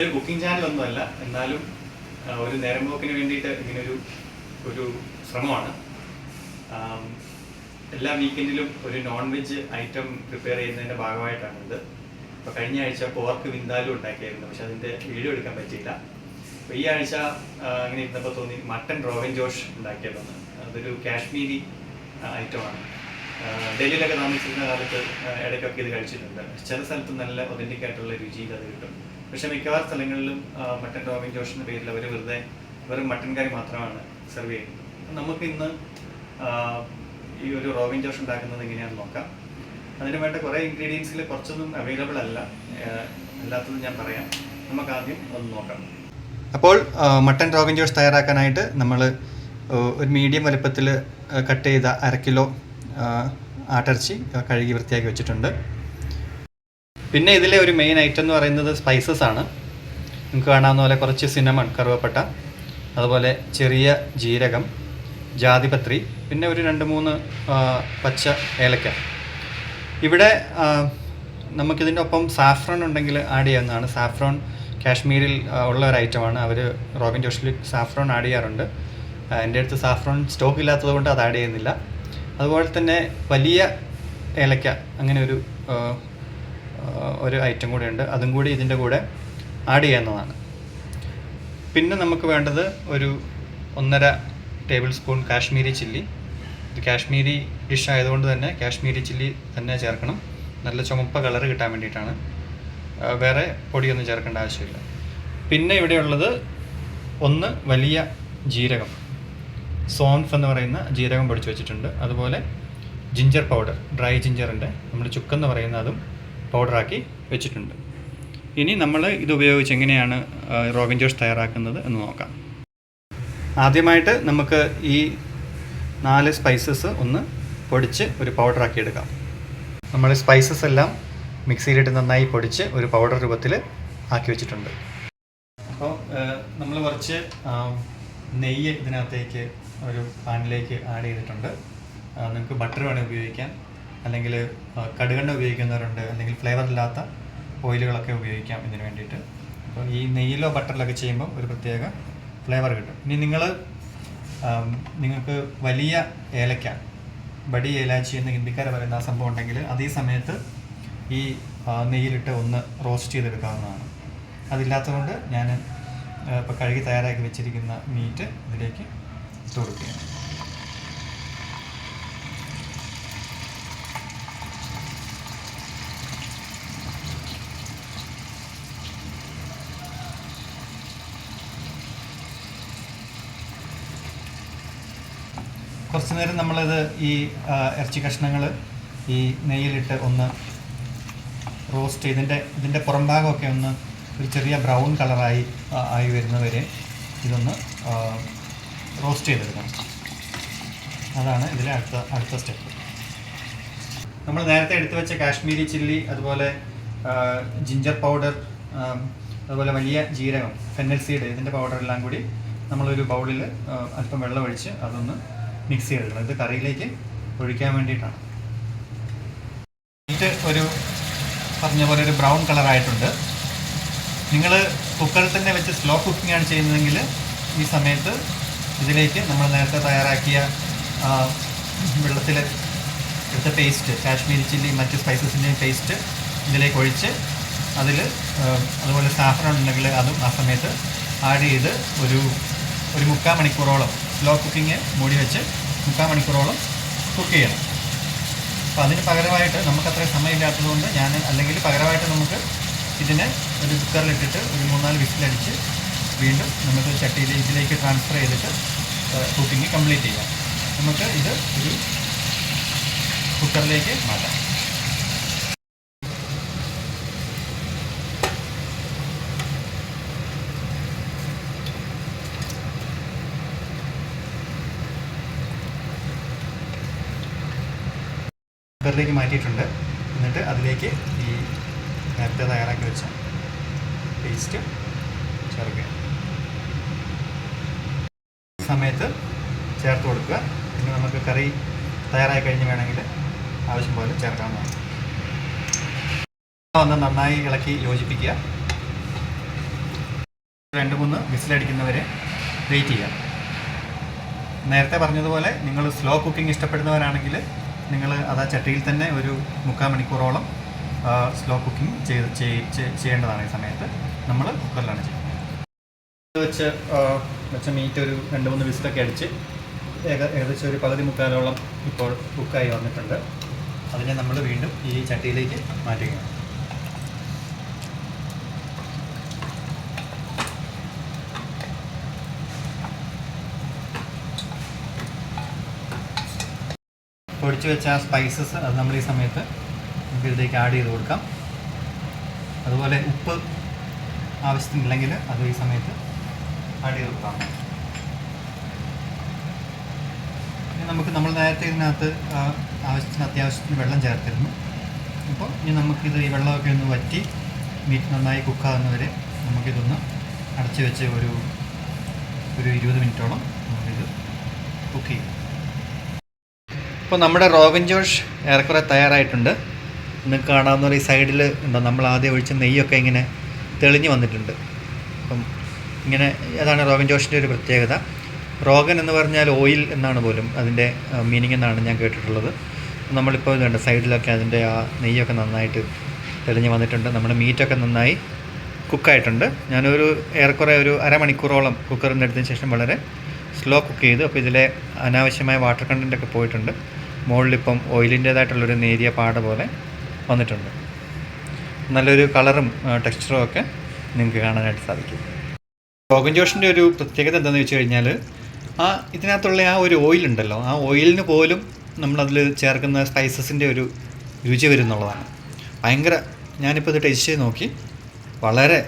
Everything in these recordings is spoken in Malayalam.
ഒരു കുക്കിംഗ് ചാനലൊന്നുമല്ല, എന്നാലും ഒരു നേരം പോക്കിന് വേണ്ടിയിട്ട് ഒരു ശ്രമമാണ്. എല്ലാ വീക്കെൻഡിലും ഒരു നോൺ വെജ് ഐറ്റം പ്രിപ്പയർ ചെയ്യുന്നതിൻ്റെ ഭാഗമായിട്ടാണിത്. അപ്പോൾ കഴിഞ്ഞ ആഴ്ച പോർക്ക് വിന്താലും ഉണ്ടാക്കിയായിരുന്നു, പക്ഷെ അതിൻ്റെ വീഡിയോ എടുക്കാൻ പറ്റിയില്ല. അപ്പോൾ ഈ ആഴ്ച അങ്ങനെ ഇരുന്നപ്പോൾ തോന്നി മട്ടൺ റോഗൻ ജോഷ് ഉണ്ടാക്കിയതെന്ന്. അതൊരു കാശ്മീരി ഐറ്റമാണ്. ഡൽഹിയിലൊക്കെ താമസിക്കുന്ന കാലത്ത് ഇടയ്ക്കൊക്കെ ഇത് കഴിച്ചിട്ടുണ്ട്. ചില സ്ഥലത്ത് നല്ല ഒതൻറ്റിക് ആയിട്ടുള്ള രുചിയിൽ അത് കിട്ടും. പക്ഷെ മിക്കവാറും സ്ഥലങ്ങളിലും മട്ടൺ റോഗൻ ജോഷ് എന്ന പേരിൽ അവർ വെറും മട്ടൻ കറി മാത്രമാണ് സെർവ് ചെയ്യുന്നത്. നമുക്ക് ഇന്ന് ഈ ഒരു റോഗൻ ജോഷ് ഉണ്ടാക്കുന്നത് എങ്ങനെയാണെന്ന് നോക്കാം. അതിന് വേണ്ട കുറേ ഇൻഗ്രീഡിയൻസിൽ കുറച്ചൊന്നും അവൈലബിൾ അല്ല, അല്ലാത്തത് ഞാൻ പറയാം. നമുക്ക് ആദ്യം ഒന്ന് നോക്കാം. അപ്പോൾ മട്ടൺ റോഗൻ ജോഷ് തയ്യാറാക്കാനായിട്ട് നമ്മൾ ഒരു മീഡിയം വലുപ്പത്തിൽ കട്ട് ചെയ്ത 1/2 കിലോ ആട്ടിറച്ചി കഴുകി വൃത്തിയാക്കി വെച്ചിട്ടുണ്ട്. പിന്നെ ഇതിലെ ഒരു മെയിൻ ഐറ്റം എന്ന് പറയുന്നത് സ്പൈസസ് ആണ്. നിങ്ങൾക്ക് കാണാവുന്ന പോലെ കുറച്ച് സിനമൺ, കറുവപ്പട്ട, അതുപോലെ ചെറിയ ജീരകം, ജാതിപത്രി, പിന്നെ ഒരു 2-3 പച്ച ഏലക്ക. ഇവിടെ നമുക്കിതിൻ്റെ ഒപ്പം സാഫ്രോൺ ഉണ്ടെങ്കിൽ ആഡ് ചെയ്യാവുന്നതാണ്. സാഫ്രോൺ കാശ്മീരിൽ ഉള്ള ഒരു ഐറ്റമാണ്. അവർ റോഗൻ ജോഷിൽ സാഫ്രോൺ ആഡ് ചെയ്യാറുണ്ട്. എൻ്റെ അടുത്ത് സാഫ്രോൺ സ്റ്റോക്ക് ഇല്ലാത്തത് കൊണ്ട് അത് ആഡ് ചെയ്യുന്നില്ല. അതുപോലെ തന്നെ വലിയ ഏലക്ക, അങ്ങനെ ഒരു ഐറ്റം കൂടെ ഉണ്ട്. അതും കൂടി ഇതിൻ്റെ കൂടെ ആഡ് ചെയ്യാവുന്നതാണ്. പിന്നെ നമുക്ക് വേണ്ടത് ഒരു 1.5 ടേബിൾ സ്പൂൺ കാശ്മീരി ചില്ലി. ഇത് കാശ്മീരി ഡിഷ് ആയതുകൊണ്ട് തന്നെ കാശ്മീരി ചില്ലി തന്നെ ചേർക്കണം. നല്ല ചുമപ്പ കളറ് കിട്ടാൻ വേണ്ടിയിട്ടാണ്. വേറെ പൊടിയൊന്നും ചേർക്കേണ്ട ആവശ്യമില്ല. പിന്നെ ഇവിടെയുള്ളത് 1 വലിയ ജീരകം, സോൺഫ് എന്ന് പറയുന്ന ജീരകം പൊടിച്ച് വെച്ചിട്ടുണ്ട്. അതുപോലെ ജിഞ്ചർ പൗഡർ, ഡ്രൈ ജിഞ്ചറിൻ്റെ നമ്മൾ ചുക്കെന്ന് പറയുന്ന അതും പൗഡറാക്കി വെച്ചിട്ടുണ്ട്. ഇനി നമ്മൾ ഇത് ഉപയോഗിച്ച് എങ്ങനെയാണ് റോഗൻ ജോഷ് തയ്യാറാക്കുന്നത് എന്ന് നോക്കാം. ആദ്യമായിട്ട് നമുക്ക് ഈ 4 സ്പൈസസ് ഒന്ന് പൊടിച്ച് ഒരു പൗഡറാക്കി എടുക്കാം. നമ്മൾ സ്പൈസസ് എല്ലാം മിക്സിയിലിട്ട് നന്നായി പൊടിച്ച് ഒരു പൗഡർ രൂപത്തിൽ ആക്കി വെച്ചിട്ടുണ്ട്. അപ്പോൾ നമ്മൾ കുറച്ച് നെയ്യ് ഇതിനകത്തേക്ക് ഒരു പാനിലേക്ക് ആഡ് ചെയ്തിട്ടുണ്ട്. നിങ്ങൾക്ക് ബട്ടർ വേണമെങ്കിൽ ഉപയോഗിക്കാം, അല്ലെങ്കിൽ കടുകെണ്ണ ഉപയോഗിക്കുന്നവരുണ്ട്, അല്ലെങ്കിൽ ഫ്ലേവർ ഇല്ലാത്ത ഓയിലുകളൊക്കെ ഉപയോഗിക്കാം ഇതിന് വേണ്ടിയിട്ട്. അപ്പോൾ ഈ നെയ്യിലോ ബട്ടറിലൊക്കെ ചെയ്യുമ്പോൾ ഒരു പ്രത്യേക ഫ്ലേവർ കിട്ടും. ഇനി നിങ്ങൾക്ക് വലിയ ഏലക്ക, ബഡി ഏലാച്ചി എന്ന് ഹിന്ദിക്കാർ പറയുന്ന ആ സംഭവം ഉണ്ടെങ്കിൽ അതേ സമയത്ത് ഈ നെയ്യിലിട്ട് ഒന്ന് റോസ്റ്റ് ചെയ്തെടുക്കാവുന്നതാണ്. അതില്ലാത്തതുകൊണ്ട് ഞാൻ ഇപ്പോൾ കഴുകി തയ്യാറാക്കി വെച്ചിരിക്കുന്ന മീറ്റ് ഇതിലേക്ക് ഇട്ട് കൊടുക്കുകയാണ്. കുറച്ച് നേരം നമ്മളിത് ഈ ഇറച്ചി കഷ്ണങ്ങൾ ഈ നെയ്യിലിട്ട് ഒന്ന് റോസ്റ്റ് ചെയ്ത് ഇതിൻ്റെ പുറം ഭാഗമൊക്കെ ഒന്ന് ഒരു ചെറിയ ബ്രൗൺ കളറായി വരുന്നവരെ ഇതൊന്ന് റോസ്റ്റ് ചെയ്തെടുക്കണം. അതാണ് ഇതിലെ അടുത്ത സ്റ്റെപ്പ്. നമ്മൾ നേരത്തെ എടുത്തു വെച്ച കാശ്മീരി ചില്ലി, അതുപോലെ ജിഞ്ചർ പൗഡർ, അതുപോലെ വലിയ ജീരകം, ഫെന്നൽ സീഡ്, ഇതിൻ്റെ പൗഡറെല്ലാം കൂടി നമ്മളൊരു ബൗളിൽ അല്പം വെള്ളം ഒഴിച്ച് അതൊന്ന് മിക്സ് ചെയ്തെടുക്കണം. ഇത് കറിയിലേക്ക് ഒഴിക്കാൻ വേണ്ടിയിട്ടാണ്. മീറ്റ് പറഞ്ഞ പോലെ ഒരു ബ്രൗൺ കളറായിട്ടുണ്ട്. നിങ്ങൾ കുക്കറിൽ തന്നെ വെച്ച് സ്ലോ കുക്കിംഗ് ആണ് ചെയ്യുന്നതെങ്കിൽ ഈ സമയത്ത് ഇതിലേക്ക് നമ്മൾ നേരത്തെ തയ്യാറാക്കിയ വെള്ളത്തിൽ എടുത്ത പേസ്റ്റ്, കാശ്മീരി ചില്ലി മറ്റ് സ്പൈസസിൻ്റെയും പേസ്റ്റ് ഇതിലേക്ക് ഒഴിച്ച് അതുപോലെ സാഫ്രോൺ ഉണ്ടെങ്കിൽ അതും ആ സമയത്ത് ആഡ് ചെയ്ത് ഒരു 3/4 മണിക്കൂറോളം സ്ലോ കുക്കിങ് മൂടി വെച്ച് 3/4 മണിക്കൂറോളം കുക്ക് ചെയ്യണം. അപ്പോൾ അതിന് പകരമായിട്ട് നമുക്കത്രയും സമയമില്ലാത്തതുകൊണ്ട് അല്ലെങ്കിൽ പകരമായിട്ട് നമുക്ക് ഇതിനെ ഒരു കുക്കറിലിട്ടിട്ട് ഒരു 3-4 വിസിലടിച്ച് വീണ്ടും നമുക്ക് ഇതിലേക്ക് ട്രാൻസ്ഫർ ചെയ്തിട്ട് കുക്കിംഗ് കംപ്ലീറ്റ് ചെയ്യാം. നമുക്ക് ഇത് ഒരു കുക്കറിലേക്ക് മാറ്റാം. കുക്കറിലേക്ക് മാറ്റിയിട്ടുണ്ട്. എന്നിട്ട് അതിലേക്ക് ഈ നേരത്തെ തയ്യാറാക്കി വെച്ച പേസ്റ്റ് ചേർക്കുക. സമയത്ത് ചേർത്ത് കൊടുക്കുക. പിന്നെ നമുക്ക് കറി തയ്യാറായി കഴിഞ്ഞ് വേണമെങ്കിൽ ആവശ്യം പോലെ ചേർക്കാവുന്നതാണ്. ഒന്ന് നന്നായി ഇളക്കി യോജിപ്പിക്കുക. 2-3 വിസിലടിക്കുന്നവരെ വെയിറ്റ് ചെയ്യാം. നേരത്തെ പറഞ്ഞതുപോലെ നിങ്ങൾ സ്ലോ കുക്കിംഗ് ഇഷ്ടപ്പെടുന്നവരാണെങ്കിൽ നിങ്ങൾ അത് ആ ചട്ടിയിൽ തന്നെ ഒരു 3/4 മണിക്കൂറോളം സ്ലോ കുക്കിംഗ് ചെയ്യേണ്ടതാണ്. ഈ സമയത്ത് നമ്മൾ കുക്കറിലാണ് ചെയ്യുന്നത്. വെച്ച മീറ്റ് ഒരു 2-3 വിസിലൊക്കെ അടിച്ച് ഏകദേശം ഒരു 1/2-3 ഇപ്പോൾ കുക്കായി വന്നിട്ടുണ്ട്. അതിനെ നമ്മൾ വീണ്ടും ഈ ചട്ടിയിലേക്ക് മാറ്റുകയാണ്. പൊടിച്ച് വെച്ച ആ സ്പൈസസ് അത് നമ്മൾ ഈ സമയത്ത് നമുക്ക് ഇതിലേക്ക് ആഡ് ചെയ്ത് കൊടുക്കാം. അതുപോലെ ഉപ്പ് ആവശ്യത്തിനില്ലെങ്കിൽ അത് ഈ സമയത്ത് ആഡ് ചെയ്ത് കൊടുക്കാം. നമ്മൾ നേരത്തെ ഇതിനകത്ത് അത്യാവശ്യത്തിന് വെള്ളം ചേർത്തിരുന്നു. അപ്പോൾ ഇനി നമുക്കിത് ഈ വെള്ളമൊക്കെ ഒന്ന് വറ്റി മീറ്റ് നന്നായി കുക്കാകുന്നവരെ നമുക്കിതൊന്ന് അടച്ച് വെച്ച് ഒരു 20 മിനിറ്റോളം നമുക്കിത് കുക്ക് ചെയ്യും. ഇപ്പോൾ നമ്മുടെ റോഗൻ ജോഷ് ഏറെക്കുറെ തയ്യാറായിട്ടുണ്ട്. നിങ്ങൾക്ക് കാണാവുന്ന ഈ സൈഡിൽ ഉണ്ടോ നമ്മൾ ആദ്യം ഒഴിച്ച നെയ്യൊക്കെ ഇങ്ങനെ തെളിഞ്ഞ് വന്നിട്ടുണ്ട്. അപ്പം ഇങ്ങനെ അതാണ് റോഗൻ ജോഷിൻ്റെ ഒരു പ്രത്യേകത. റോഗൻ എന്ന് പറഞ്ഞാൽ ഓയിൽ എന്നാണ് പോലും അതിൻ്റെ മീനിങ് എന്നാണ് ഞാൻ കേട്ടിട്ടുള്ളത്. നമ്മളിപ്പോൾ ഇതുണ്ട് സൈഡിലൊക്കെ അതിൻ്റെ ആ നെയ്യൊക്കെ നന്നായിട്ട് തെളിഞ്ഞ് വന്നിട്ടുണ്ട്. നമ്മുടെ മീറ്റൊക്കെ നന്നായി കുക്കായിട്ടുണ്ട്. ഞാനൊരു ഏറെക്കുറെ ഒരു അരമണിക്കൂറോളം കുക്കറിൽ നിന്ന് എടുത്തതിന് ശേഷം വളരെ സ്ലോ കുക്ക് ചെയ്തു. അപ്പോൾ ഇതിലെ അനാവശ്യമായ വാട്ടർ കണ്ടൻറ്റൊക്കെ പോയിട്ടുണ്ട്. മുകളിലിപ്പം ഓയിലിൻ്റേതായിട്ടുള്ളൊരു നേരിയ പാട പോലെ വന്നിട്ടുണ്ട്. നല്ലൊരു കളറും ടെക്സ്ചറും ഒക്കെ നിങ്ങൾക്ക് കാണാനായിട്ട് സാധിക്കും. റോഗൻ ജോഷിൻ്റെ ഒരു പ്രത്യേകത എന്താണെന്ന് വെച്ച് കഴിഞ്ഞാൽ ഇതിനകത്തുള്ള ആ ഒരു ഓയിലുണ്ടല്ലോ, ആ ഓയിലിന് പോലും നമ്മളതിൽ ചേർക്കുന്ന സ്പൈസസിൻ്റെ ഒരു രുചി വരുന്നുള്ളതാണ്. ഭയങ്കര ഞാനിപ്പോൾ ഇത് ടേസ്റ്റ് ചെയ്ത് നോക്കി, വളരെ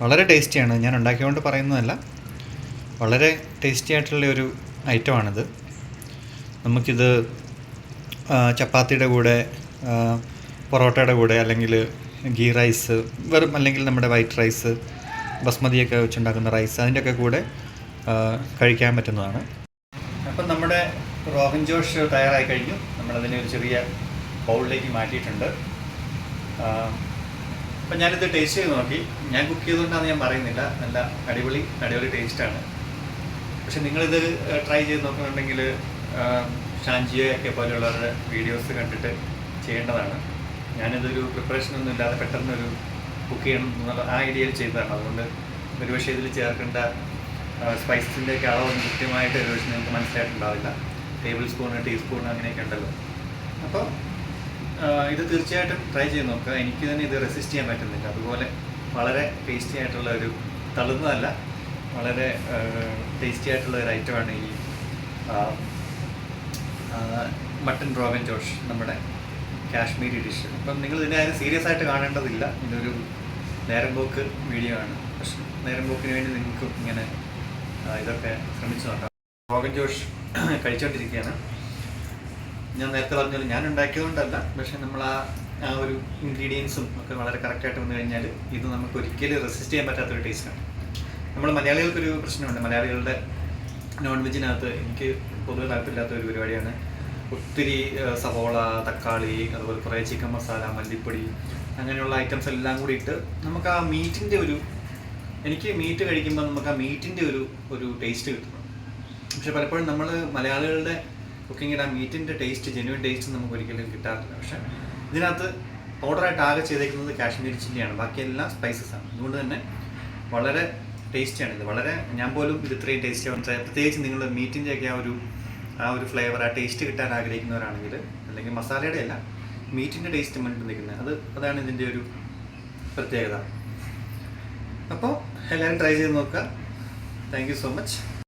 വളരെ ടേസ്റ്റിയാണ്. ഞാൻ ഉണ്ടാക്കിയതുകൊണ്ട് പറയുന്നതല്ല, വളരെ ടേസ്റ്റി ആയിട്ടുള്ള ഒരു ഐറ്റമാണിത്. നമുക്കിത് ചപ്പാത്തിയുടെ കൂടെ, പൊറോട്ടയുടെ കൂടെ, അല്ലെങ്കിൽ ഗീ റൈസ്, വെറും അല്ലെങ്കിൽ നമ്മുടെ വൈറ്റ് റൈസ്, ബസ്മതിയൊക്കെ വെച്ചുണ്ടാക്കുന്ന റൈസ്, അതിൻ്റെയൊക്കെ കൂടെ കഴിക്കാൻ പറ്റുന്നതാണ്. അപ്പം നമ്മുടെ റോഗൻ ജോഷ് തയ്യാറായി കഴിഞ്ഞു. നമ്മളതിനെ ഒരു ചെറിയ ബൗളിലേക്ക് മാറ്റിയിട്ടുണ്ട്. അപ്പം ഞാനിത് ടേസ്റ്റ് ചെയ്ത് നോക്കി. ഞാൻ കുക്ക് ചെയ്തുകൊണ്ടാണെന്ന് ഞാൻ പറയുന്നില്ല, നല്ല അടിപൊളി ടേസ്റ്റാണ്. പക്ഷെ നിങ്ങളിത് ട്രൈ ചെയ്ത് നോക്കുന്നുണ്ടെങ്കിൽ ഷാൻജിയൊക്കെ പോലെയുള്ളവരുടെ വീഡിയോസ് കണ്ടിട്ട് ചെയ്യേണ്ടതാണ്. ഞാനിതൊരു പ്രിപ്പറേഷനൊന്നും ഇല്ലാതെ പെട്ടെന്നൊരു കുക്ക് ചെയ്യണം എന്നുള്ള ആ ഐഡിയയിൽ ചെയ്തതാണ്. അതുകൊണ്ട് ഒരുപക്ഷെ ഇതിൽ ചേർക്കേണ്ട സ്പൈസസിൻ്റെയൊക്കെ അളവൊന്നും കൃത്യമായിട്ട് ഒരുപക്ഷെ നിങ്ങൾക്ക് മനസ്സിലായിട്ടുണ്ടാവില്ല. ടേബിൾ സ്പൂൺ, ടീസ്പൂൺ അങ്ങനെയൊക്കെ ഉണ്ടല്ലോ. അപ്പോൾ ഇത് തീർച്ചയായിട്ടും ട്രൈ ചെയ്ത് നോക്കുക. എനിക്ക് തന്നെ ഇത് റെസിസ്റ്റ് ചെയ്യാൻ പറ്റുന്നില്ല. അതുപോലെ വളരെ ടേസ്റ്റി ആയിട്ടുള്ള ഒരു, തള്ളുന്നതല്ല, വളരെ ടേസ്റ്റി ആയിട്ടുള്ള ഒരു ഐറ്റമാണ് ഈ മട്ടൻ റോഗൻ ജോഷ്, നമ്മുടെ കാശ്മീരി ഡിഷ്. അപ്പം നിങ്ങൾ ഇതിനെ ആരും സീരിയസ് ആയിട്ട് കാണേണ്ടതില്ല. ഇതൊരു നേരം പോക്ക് വീഡിയോ ആണ്. പക്ഷെ നേരം പോക്കിന് വേണ്ടി നിങ്ങൾക്ക് ഇങ്ങനെ ഇതൊക്കെ ശ്രമിച്ചു നോക്കാം. റോഗൻ ജോഷ് കഴിച്ചുകൊണ്ടിരിക്കുകയാണ്. ഞാൻ നേരത്തെ പറഞ്ഞാൽ ഞാൻ ഉണ്ടാക്കിയതുകൊണ്ടല്ല, പക്ഷെ നമ്മൾ ആ ഒരു ഇൻഗ്രീഡിയൻസും ഒക്കെ വളരെ കറക്റ്റായിട്ട് വന്നു കഴിഞ്ഞാൽ ഇത് നമുക്ക് ഒരിക്കലും റെസിസ്റ്റ് ചെയ്യാൻ പറ്റാത്തൊരു ടേസ്റ്റാണ്. നമ്മൾ മലയാളികൾക്കൊരു പ്രശ്നമുണ്ട്. മലയാളികളുടെ നോൺ വെജിനകത്ത് എനിക്ക് പൊതുവെ താല്പര്യമില്ലാത്ത ഒരു പരിപാടിയാണ്. ഒത്തിരി സവോള, തക്കാളി, അതുപോലെ കുറേ ചിക്കൻ മസാല, മല്ലിപ്പൊടി, അങ്ങനെയുള്ള ഐറ്റംസ് എല്ലാം കൂടി ഇട്ട് നമുക്ക് ആ മീറ്റിൻ്റെ എനിക്ക് മീറ്റ് കഴിക്കുമ്പോൾ നമുക്ക് ആ മീറ്റിൻ്റെ ഒരു ടേസ്റ്റ് കിട്ടണം. പക്ഷെ പലപ്പോഴും നമ്മൾ മലയാളികളുടെ കുക്കിങ്ങിൽ ആ മീറ്റിൻ്റെ ടേസ്റ്റ്, ജെന്യുവൻ ടേസ്റ്റ് നമുക്ക് ഒരിക്കലും കിട്ടാറില്ല. പക്ഷെ ഇതിനകത്ത് പൗഡറായിട്ട് ആകെ ചെയ്തേക്കുന്നത് കാശ്മീരി ചില്ലിയാണ്, ബാക്കിയെല്ലാം സ്പൈസസാണ്. അതുകൊണ്ട് തന്നെ വളരെ ടേസ്റ്റിയാണ് ഇത്. വളരെ, ഞാൻ പോലും ഇത് ഇത്രയും ടേസ്റ്റി ആവും. പ്രത്യേകിച്ച് നിങ്ങൾ മീറ്റിൻ്റെയൊക്കെ ആ ഒരു ഫ്ലേവർ, ആ ടേസ്റ്റ് കിട്ടാൻ ആഗ്രഹിക്കുന്നവരാണെങ്കിൽ, അല്ലെങ്കിൽ മസാലയുടെ അല്ല, മീറ്റിൻ്റെ ടേസ്റ്റ് മുന്നിട്ട് നിൽക്കുന്നത്, അതാണ് ഇതിൻ്റെ ഒരു പ്രത്യേകത. അപ്പോൾ എല്ലാവരും ട്രൈ ചെയ്ത് നോക്കുക. Thank you so much.